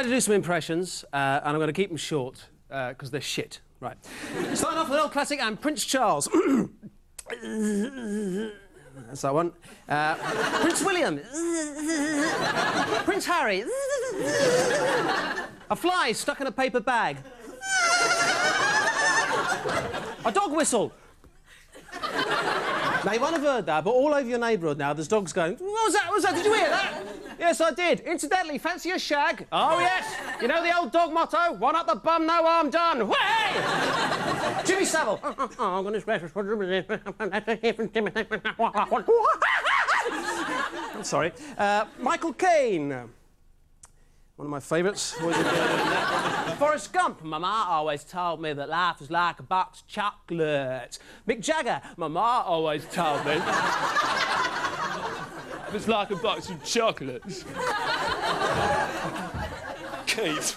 like to do some impressions, and I'm going to keep them short, because they're shit. Right. Starting off with an old classic, and Prince Charles. That's that one. Prince William. Prince Harry. A fly stuck in a paper bag. A dog whistle. Now, you might have heard that, but all over your neighbourhood now, there's dogs going, what was that? What was that? Did you hear that? Yes, I did. Incidentally, fancy a shag? Oh, yes. You know the old dog motto? One up the bum, no harm done. Way! Jimmy Savile. Oh, goodness gracious. I'm sorry. Michael Caine. One of my favourites. Forrest Gump. Mama always told me that life is like a box of chocolates. Mick Jagger. Mama always told me it's like a box of chocolates. Kate.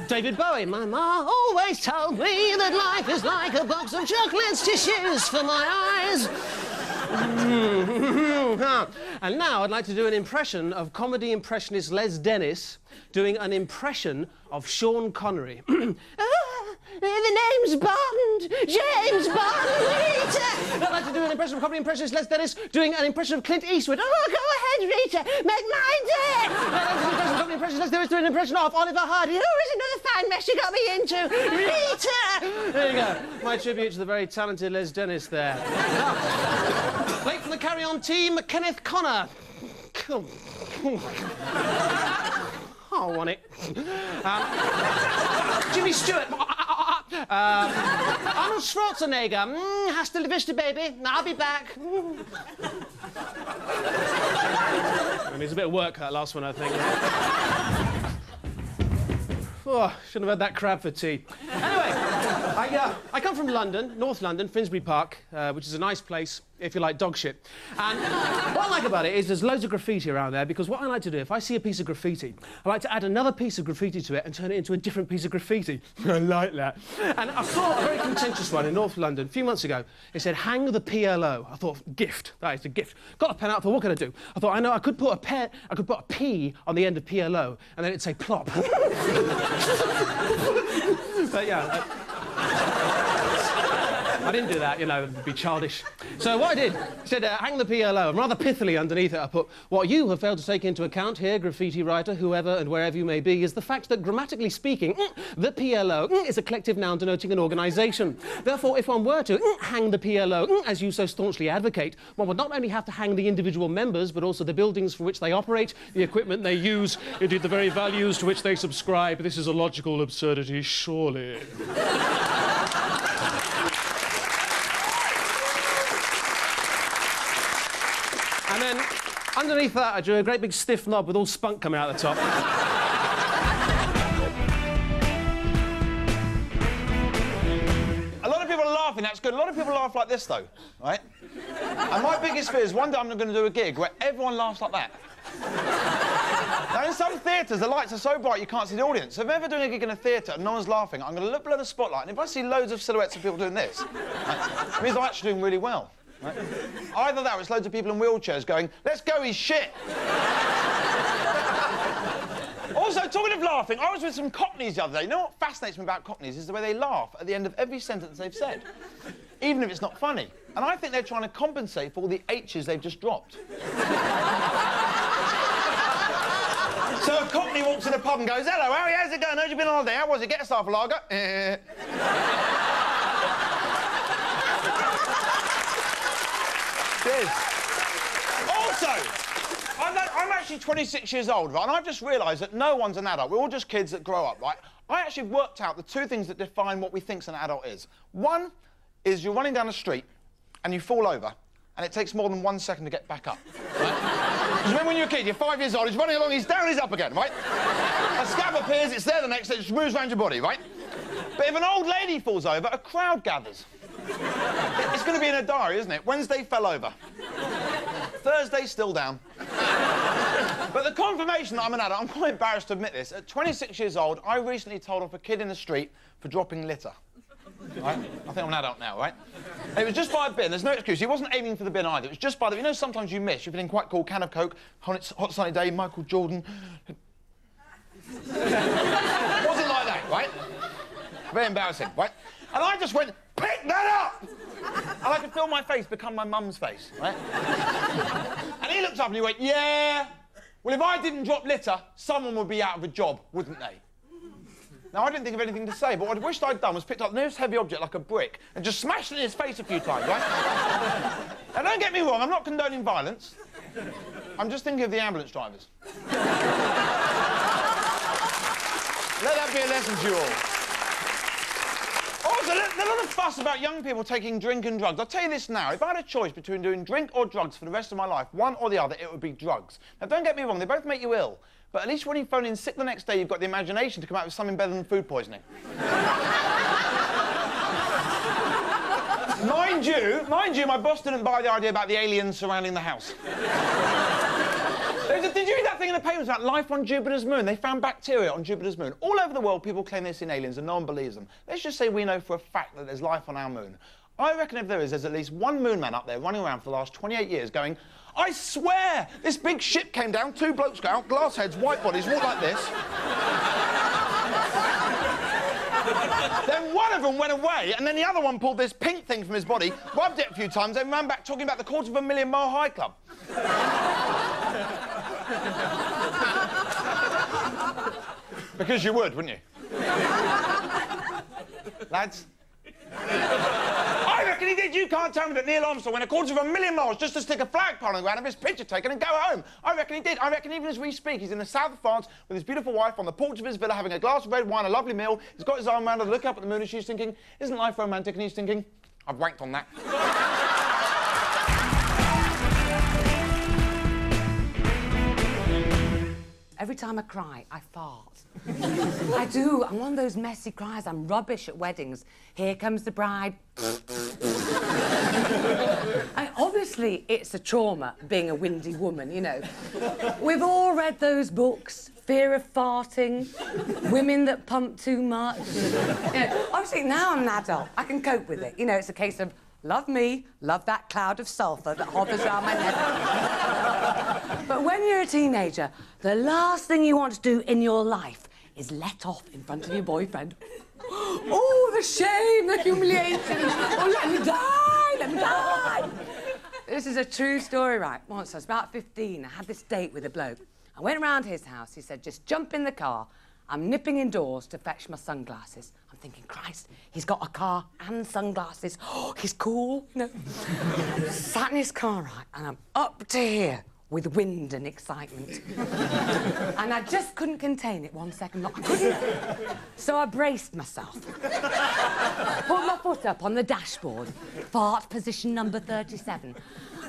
David Bowie. Mama always told me that life is like a box of chocolates, tissues for my eyes. And now I'd like to do an impression of comedy impressionist Les Dennis doing an impression of Sean Connery. The name's Bond, James Bond. I'd like to do an impression of comedy impressionist Les Dennis doing an impression of Clint Eastwood. Oh, go ahead, Rita, make my day. I'd like to do an impression of comedy impressionist Les Dennis doing an impression of Oliver Hardy. Oh, is another fine mess you got me into, Rita. There you go, my tribute to the very talented Les Dennis there. Late from the Carry On team, Kenneth Connor. I want it. Jimmy Stewart. Arnold Schwarzenegger. Hasta la vista, baby. I'll be back. It needs a bit of work, that last one, I think. Oh, shouldn't have had that crab for tea. Anyway, I come from London, North London, Finsbury Park, which is a nice place if you like dog shit. And what I like about it is there's loads of graffiti around there, because what I like to do, if I see a piece of graffiti, I like to add another piece of graffiti to it and turn it into a different piece of graffiti. I like that. And I saw a very contentious one in North London a few months ago. It said, hang the PLO. I thought, gift. That is a gift. Got a pen out, thought, what can I do? I thought, I know, I could put a P on the end of PLO, and then it'd say plop. But yeah, I didn't do that, you know, it'd be childish. So what I did, said, hang the PLO, and rather pithily underneath it I put, what you have failed to take into account here, graffiti writer, whoever and wherever you may be, is the fact that, grammatically speaking, the PLO is a collective noun denoting an organisation. Therefore, if one were to hang the PLO, as you so staunchly advocate, one would not only have to hang the individual members, but also the buildings for which they operate, the equipment they use, indeed the very values to which they subscribe. This is a logical absurdity, surely. And then, underneath that, I drew a great big stiff knob with all spunk coming out the top. A lot of people are laughing, that's good. A lot of people laugh like this, though, right? And my biggest fear is one day I'm going to do a gig where everyone laughs like that. Now, in some theatres, the lights are so bright you can't see the audience. So if I'm ever doing a gig in a theatre and no one's laughing, I'm going to look below the spotlight, and if I see loads of silhouettes of people doing this, right, it means I'm actually doing really well. Right? Either that or it's loads of people in wheelchairs going, let's go, he's shit. Also, talking of laughing, I was with some Cockneys the other day. You know what fascinates me about Cockneys is the way they laugh at the end of every sentence they've said, even if it's not funny. And I think they're trying to compensate for all the H's they've just dropped. So a Cockney walks in a pub and goes, hello, Harry, how's it going? Heard you been on holiday? How was it? Get us half a lager. Cheers. Also, I'm actually 26 years old, right, and I've just realised that no one's an adult. We're all just kids that grow up, right? I actually worked out the two things that define what we think an adult is. One is you're running down the street and you fall over, and it takes more than 1 second to get back up, right? Because remember when you're a kid, you're 5 years old, he's running along, he's down, he's up again, right? A scab appears, it's there the next day, it just moves around your body, right? But if an old lady falls over, a crowd gathers. It's going to be in a diary, isn't it? Wednesday, fell over. Thursday, still down. But the confirmation that I'm an adult, I'm quite embarrassed to admit this. At 26 years old, I recently told off a kid in the street for dropping litter. Right? I think I'm an adult now, right? And it was just by a bin, there's no excuse. He wasn't aiming for the bin either. It was just by the... You know, sometimes you miss. You're feeling quite cool, can of Coke, hot sunny day, Michael Jordan... It wasn't like that, right? Very embarrassing, right? And I just went, pick that up! And I could feel my face become my mum's face, right? And he looked up and he went, yeah. Well, if I didn't drop litter, someone would be out of a job, wouldn't they? Now, I didn't think of anything to say, but what I wished I'd done was picked up the nearest heavy object, like a brick, and just smashed it in his face a few times, right? Now, don't get me wrong, I'm not condoning violence. I'm just thinking of the ambulance drivers. Let that be a lesson to you all. Also, there's a lot of fuss about young people taking drink and drugs. I'll tell you this now, if I had a choice between doing drink or drugs for the rest of my life, one or the other, it would be drugs. Now, don't get me wrong, they both make you ill, but at least when you phone in sick the next day, you've got the imagination to come out with something better than food poisoning. Mind you, my boss didn't buy the idea about the aliens surrounding the house. Did you read that thing in the papers about life on Jupiter's moon? They found bacteria on Jupiter's moon. All over the world, people claim they've seen aliens and no one believes them. Let's just say we know for a fact that there's life on our moon. I reckon if there's at least one moon man up there running around for the last 28 years going, I swear, this big ship came down, 2 blokes got out, glass heads, white bodies, walked like this. Then one of them went away, and then the other one pulled this pink thing from his body, rubbed it a few times, and ran back talking about the 250,000 Mile High Club. Because you would, wouldn't you? Lads? I reckon he did. You can't tell me that Neil Armstrong went 250,000 miles just to stick a flagpole on the ground, have his picture taken and go home. I reckon he did. I reckon even as we speak, he's in the south of France with his beautiful wife on the porch of his villa having a glass of red wine, a lovely meal. He's got his arm around her, look up at the moon, and she's thinking, isn't life romantic? And he's thinking, I've wanked on that. Every time I cry, I fart. I do. I'm one of those messy criers. I'm rubbish at weddings. Here comes the bride. Obviously, it's a trauma being a windy woman, you know. We've all read those books. Fear of farting, women that pump too much. You know, obviously, now I'm an adult. I can cope with it. You know, it's a case of love me, love that cloud of sulphur that hovers around my neck. But when you're a teenager, the last thing you want to do in your life is let off in front of your boyfriend. Oh, the shame, the humiliation. Oh, let me die, let me die. This is a true story, right? Once I was about 15, I had this date with a bloke. I went round his house, he said, just jump in the car. I'm nipping indoors to fetch my sunglasses. I'm thinking, Christ, he's got a car and sunglasses. Oh, he's cool, you know. Sat in his car, right, and I'm up to here with wind and excitement. And I just couldn't contain it 1 second. I couldn't. So I braced myself. Put my foot up on the dashboard, fart position number 37.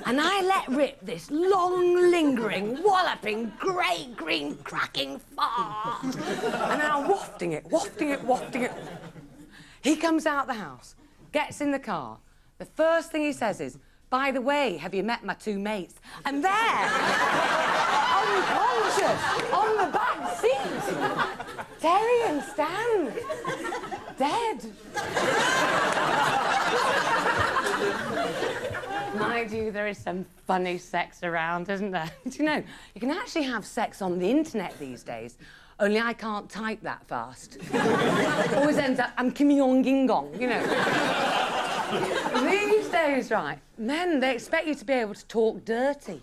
And I let rip this long, lingering, walloping, grey, green, cracking fart. And then I'm wafting it, wafting it, wafting it. He comes out the house, gets in the car. The first thing he says is, by the way, have you met my 2 mates? And there, unconscious, on the back seat, Terry and Stan, dead. Mind you, there is some funny sex around, isn't there? Do you know, you can actually have sex on the internet these days, only I can't type that fast. Always ends up, I'm Kim Yong-ging-gong, you know. These days, right, men, they expect you to be able to talk dirty.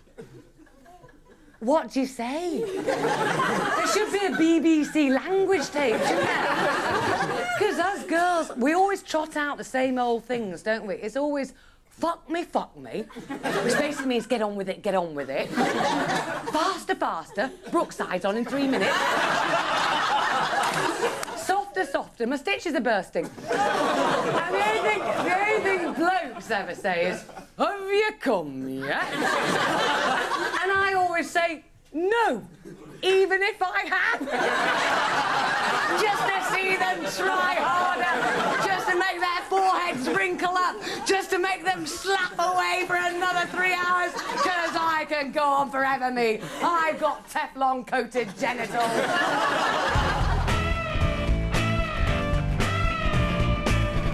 What do you say? There should be a BBC language tape, shouldn't there? Because us girls, we always trot out the same old things, don't we? It's always, fuck me, which basically means get on with it, get on with it. Faster, faster, Brookside's on in 3 minutes. Softer, softer, my stitches are bursting. And the only thing blokes ever say is, have you come yet? And I always say, no, even if I have. Just to see them try harder, just to make their foreheads wrinkle up, just to make them slap away for another 3 hours, because I can go on forever, me. I've got Teflon-coated genitals.